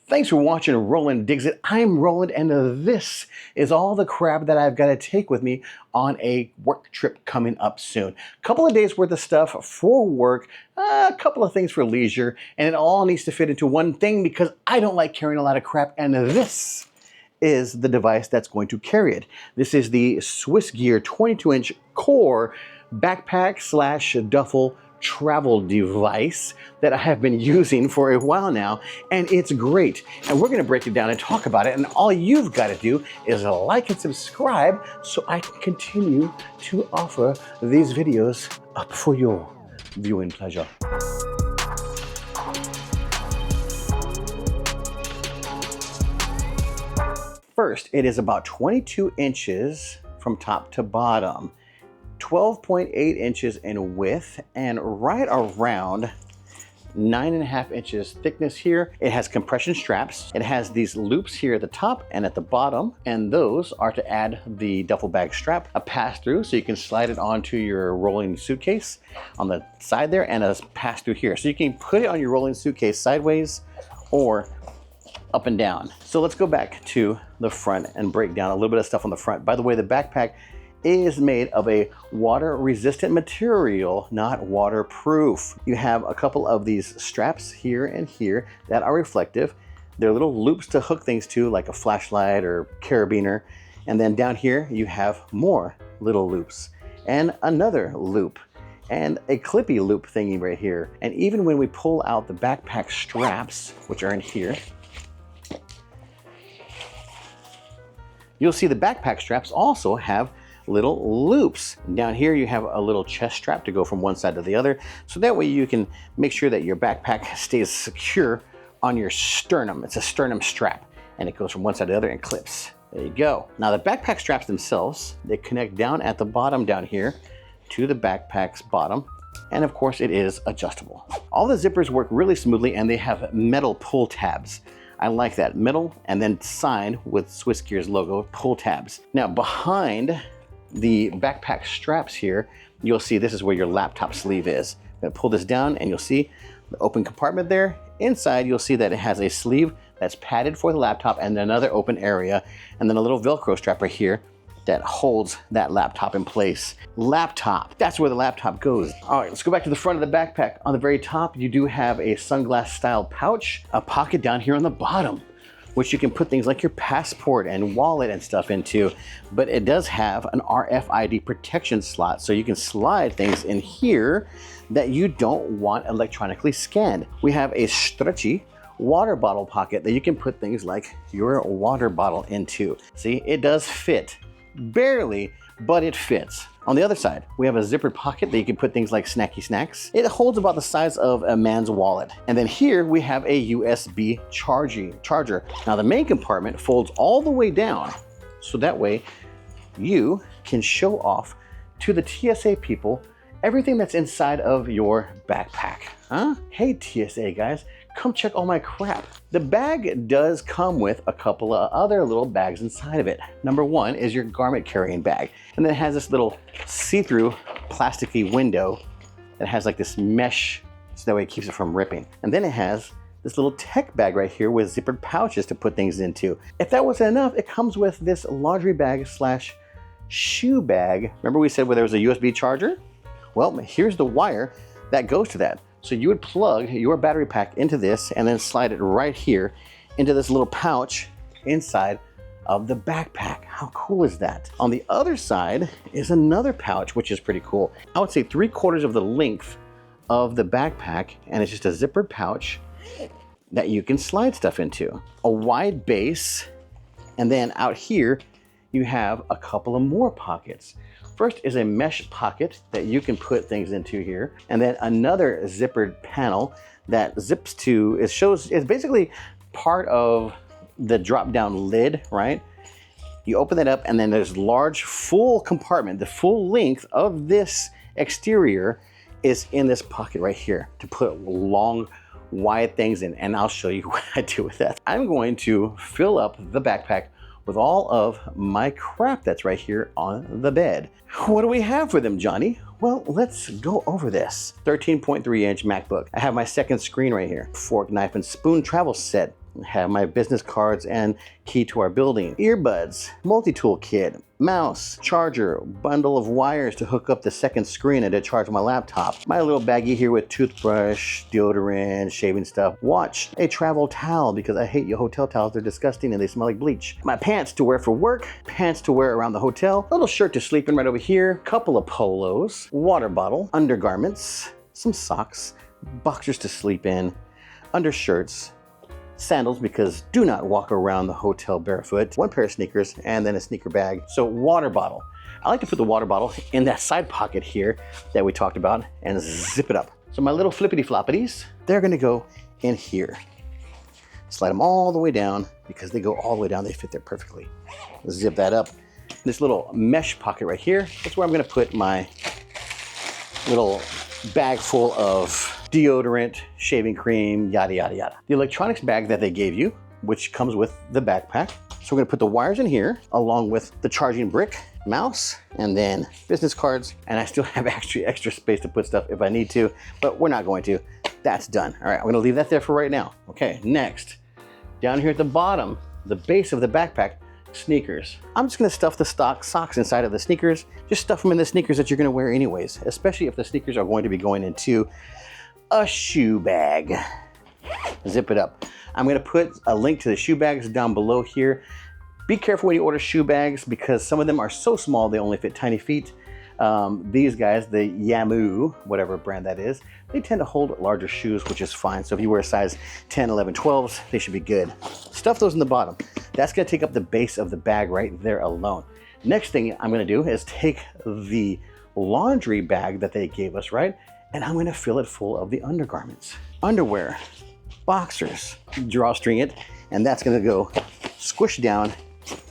Thanks for watching Roland Digs It. I'm Roland, and this is all the crap that I've got to take with me on a work trip coming up soon. A couple of days worth of stuff for work, a couple of things for leisure, and it all needs to fit into one thing because I don't like carrying a lot of crap, and this is the device that's going to carry it. This is the SwissGear 22-inch core backpack slash duffel travel device that I have been using for a while now, and it's great. And we're going to break it down and talk about it, and all you've got to do is like and subscribe so I can continue to offer these videos up for your viewing pleasure. First, it is about 22 inches from top to bottom. 12.8 inches in width and right around 9.5 inches thickness here. It has compression straps. It has these loops here at the top and at the bottom, and those are to add the duffel bag strap, a pass-through so you can slide it onto your rolling suitcase on the side there, and a pass-through here. So you can put it on your rolling suitcase sideways or up and down. So let's go back to the front and break down a little bit of stuff on the front. By the way, the backpack is made of a water-resistant material, not waterproof. You have a couple of these straps here and here that are reflective. They're little loops to hook things to, like a flashlight or carabiner. And then down here, you have more little loops and another loop and a clippy loop thingy right here. And even when we pull out the backpack straps, which are in here, you'll see the backpack straps also have little loops. Down here you have a little chest strap to go from one side to the other, so that way you can make sure that your backpack stays secure on your sternum. It's a sternum strap, and it goes from one side to the other and clips. There you go. Now the backpack straps themselves, they connect down at the bottom down here to the backpack's bottom, and of course it is adjustable. All the zippers work really smoothly, and they have metal pull tabs. I like that, metal and then signed with SwissGear's logo, pull tabs. Now behind the backpack straps here, you'll see this is where your laptop sleeve is. I'm gonna pull this down and you'll see the open compartment there. Inside you'll see that it has a sleeve that's padded for the laptop and another open area, and then a little Velcro strap right here that holds that laptop in place. Laptop, that's where the laptop goes. All right, let's go back to the front of the backpack. On the very top, you do have a sunglass style pouch, a pocket down here on the bottom, which you can put things like your passport and wallet and stuff into, but it does have an RFID protection slot, so you can slide things in here that you don't want electronically scanned. We have a stretchy water bottle pocket that you can put things like your water bottle into. See, it does fit. Barely, but it fits. On the other side, we have a zippered pocket that you can put things like snacky snacks. It holds about the size of a man's wallet. And then here we have a USB charger. Now the main compartment folds all the way down, so that way you can show off to the TSA people everything that's inside of your backpack. Huh? Hey TSA guys, come check all my crap. The bag does come with a couple of other little bags inside of it. Number one is your garment carrying bag. And then it has this little see-through plasticky window that has like this mesh, so that way it keeps it from ripping. And then it has this little tech bag right here with zippered pouches to put things into. If that wasn't enough, it comes with this laundry bag slash shoe bag. Remember we said where there was a USB charger? Well, here's the wire that goes to that. So you would plug your battery pack into this and then slide it right here into this little pouch inside of the backpack. How cool is that? On the other side is another pouch, which is pretty cool. I would say 3/4 of the length of the backpack, and it's just a zippered pouch that you can slide stuff into. A wide base, and then out here you have a couple of more pockets. First is a mesh pocket that you can put things into here, and then another zippered panel that zips to, it's basically part of the drop down lid, right? You open that up and then there's large full compartment. The full length of this exterior is in this pocket right here to put long wide things in, and I'll show you what I do with that. I'm going to fill up the backpack with all of my crap that's right here on the bed. What do we have for them, Johnny? Well, let's go over this. 13.3-inch MacBook. I have my second screen right here. Fork, knife, and spoon travel set. have my business cards and key to our building, earbuds, multi-tool kit, mouse, charger, bundle of wires to hook up the second screen and to charge my laptop, my little baggie here with toothbrush, deodorant, shaving stuff, watch, a travel towel because I hate your hotel towels, they're disgusting and they smell like bleach, my pants to wear for work, pants to wear around the hotel, little shirt to sleep in right over here, couple of polos, water bottle, undergarments, some socks, boxers to sleep in, undershirts, sandals because do not walk around the hotel barefoot, one pair of sneakers, and then a sneaker bag. So water bottle. I like to put the water bottle in that side pocket here that we talked about and zip it up. So my little flippity floppities, they're gonna go in here. Slide them all the way down because they go all the way down, they fit there perfectly. Zip that up. This little mesh pocket right here, that's where I'm gonna put my little bag full of deodorant, shaving cream, yada, yada, yada. The electronics bag that they gave you, which comes with the backpack. So we're gonna put the wires in here along with the charging brick, mouse, and then business cards. And I still have extra space to put stuff if I need to, but we're not going to. That's done. All right, I'm gonna leave that there for right now. Okay, next, down here at the bottom, the base of the backpack, sneakers. I'm just gonna stuff the stock socks inside of the sneakers. Just stuff them in the sneakers that you're gonna wear anyways, especially if the sneakers are going to be going into a shoe bag. Zip it up. I'm gonna put a link to the shoe bags down below here. Be careful when you order shoe bags because some of them are so small they only fit tiny feet. These guys, the Yamu, whatever brand that is, they tend to hold larger shoes, which is fine. So if you wear a size 10, 11, 12s, they should be good. Stuff those in the bottom. That's gonna take up the base of the bag right there alone. Next thing I'm gonna do is take the laundry bag that they gave us, right? And I'm gonna fill it full of the undergarments. Underwear, boxers, drawstring it, and that's gonna go squish down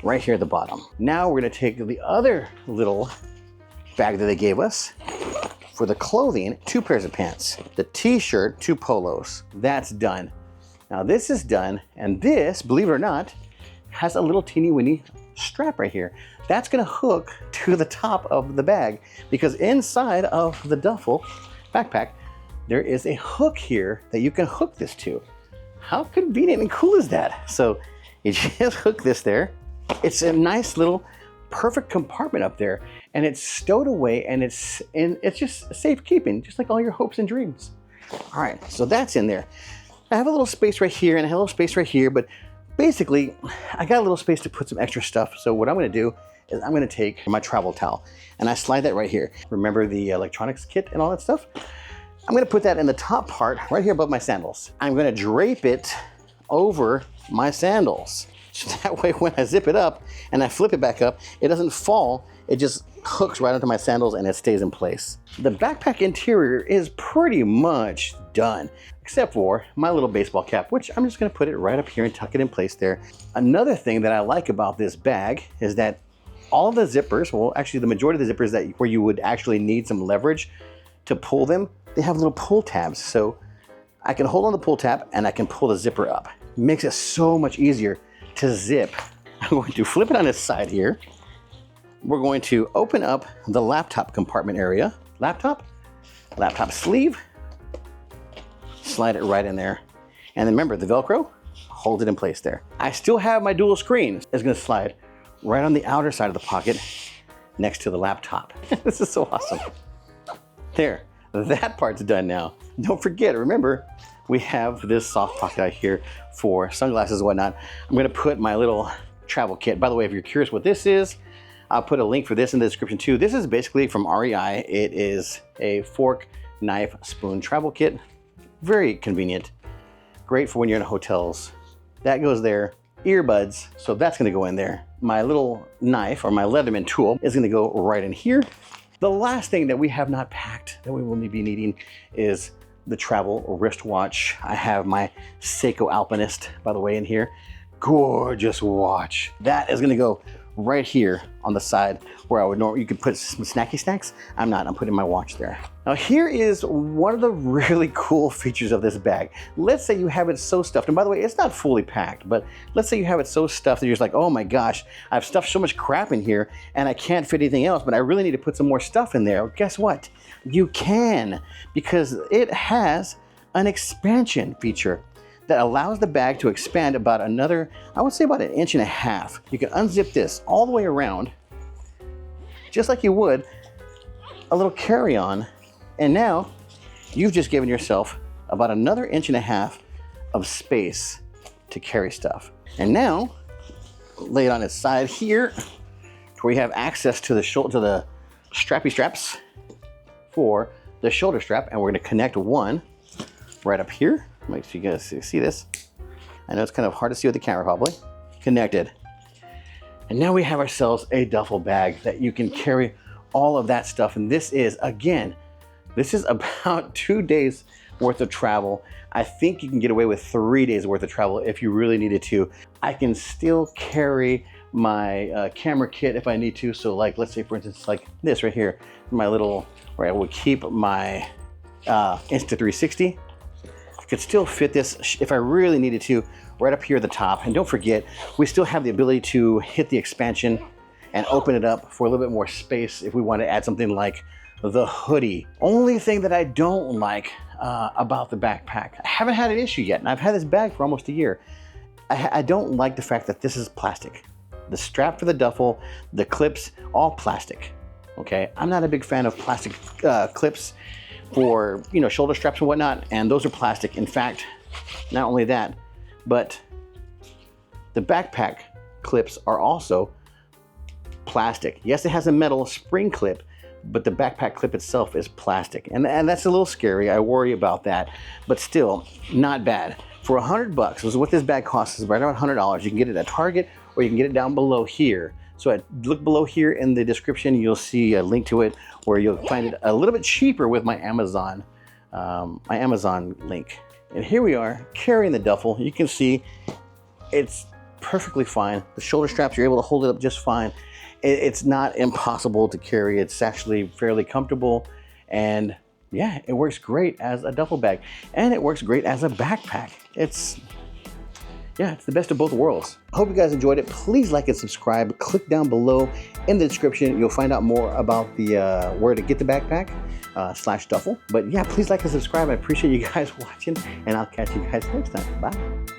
right here at the bottom. Now we're gonna take the other little bag that they gave us for the clothing, 2 pairs of pants, the t-shirt, 2 polos. That's done. Now this is done, and this, believe it or not, has a little teeny weeny strap right here. That's gonna hook to the top of the bag because inside of the duffel backpack, there is a hook here that you can hook this to. How convenient and cool is that? So you just hook this there. It's a nice little perfect compartment up there, and it's stowed away, and it's just safekeeping, just like all your hopes and dreams. All right, so that's in there. I have a little space right here and a little space right here, but basically I got a little space to put some extra stuff. So what I'm gonna do is I'm gonna take my travel towel and I slide that right here. Remember the electronics kit and all that stuff? I'm gonna put that in the top part right here above my sandals. I'm gonna drape it over my sandals. So that way when I zip it up and I flip it back up, it doesn't fall, it just hooks right onto my sandals and it stays in place. The backpack interior is pretty much done, except for my little baseball cap, which I'm just gonna put it right up here and tuck it in place there. Another thing that I like about this bag is that all the zippers, well, actually the majority of the zippers that where you would actually need some leverage to pull them, they have little pull tabs. So I can hold on the pull tab and I can pull the zipper up. It makes it so much easier to zip. I'm going to flip it on its side here. We're going to open up the laptop compartment area. Laptop sleeve, slide it right in there. And then remember the Velcro, hold it in place there. I still have my dual screen. It's gonna slide right on the outer side of the pocket next to the laptop. This is so awesome. There, that part's done now. Don't forget, remember, we have this soft pocket out here for sunglasses and whatnot. I'm gonna put my little travel kit. By the way, if you're curious what this is, I'll put a link for this in the description too. This is basically from REI. It is a fork, knife, spoon travel kit. Very convenient. Great for when you're in hotels. That goes there. Earbuds, so that's gonna go in there. My little knife or my Leatherman tool is gonna go right in here. The last thing that we have not packed that we will be needing is the travel wristwatch. I have my Seiko Alpinist, by the way, in here. Gorgeous watch. That is gonna go right here on the side where I would normally, you could put some snacky snacks. I'm putting my watch there. Now here is one of the really cool features of this bag. Let's say you have it so stuffed, and by the way, it's not fully packed, but let's say you have it so stuffed that you're just like, oh my gosh, I've stuffed so much crap in here and I can't fit anything else, but I really need to put some more stuff in there. Well, guess what? You can, because it has an expansion feature. that allows the bag to expand about another, I would say about 1.5 inches. You can unzip this all the way around, just like you would a little carry-on, and now you've just given yourself about another 1.5 inches of space to carry stuff. And now, lay it on its side here, where you have access to the strappy straps for the shoulder strap, and we're going to connect one right up here. Make sure you guys see this. I know it's kind of hard to see with the camera probably. Connected. And now we have ourselves a duffel bag that you can carry all of that stuff. And this is, again, this is about 2 days worth of travel. I think you can get away with 3 days worth of travel if you really needed to. I can still carry my camera kit if I need to. So like, let's say for instance, like this right here, my little, where I would keep my Insta360. I could still fit this if I really needed to right up here at the top. And don't forget, we still have the ability to hit the expansion and open it up for a little bit more space if we want to add something like the hoodie. Only thing that I don't like about the backpack, I haven't had an issue yet, and I've had this bag for almost a year. I don't like the fact that this is plastic. The strap for the duffel, the clips, all plastic. Okay, I'm not a big fan of plastic clips for, you know, shoulder straps and whatnot, and those are plastic. In fact, not only that, but the backpack clips are also plastic. Yes, it has a metal spring clip, but the backpack clip itself is plastic, and that's a little scary. I worry about that, but still not bad. For $100, this is what this bag costs, is right around $100. You can get it at Target, or you can get it down below here. So look below here in the description, you'll see a link to it where you'll find it a little bit cheaper with my Amazon link. And here we are carrying the duffel. You can see it's perfectly fine. The shoulder straps, you're able to hold it up just fine. It's not impossible to carry. It's actually fairly comfortable, and yeah, it works great as a duffel bag, and it works great as a backpack. It's the best of both worlds. I hope you guys enjoyed it. Please like and subscribe. Click down below in the description. You'll find out more about the where to get the backpack / duffel. But yeah, please like and subscribe. I appreciate you guys watching, and I'll catch you guys next time. Bye.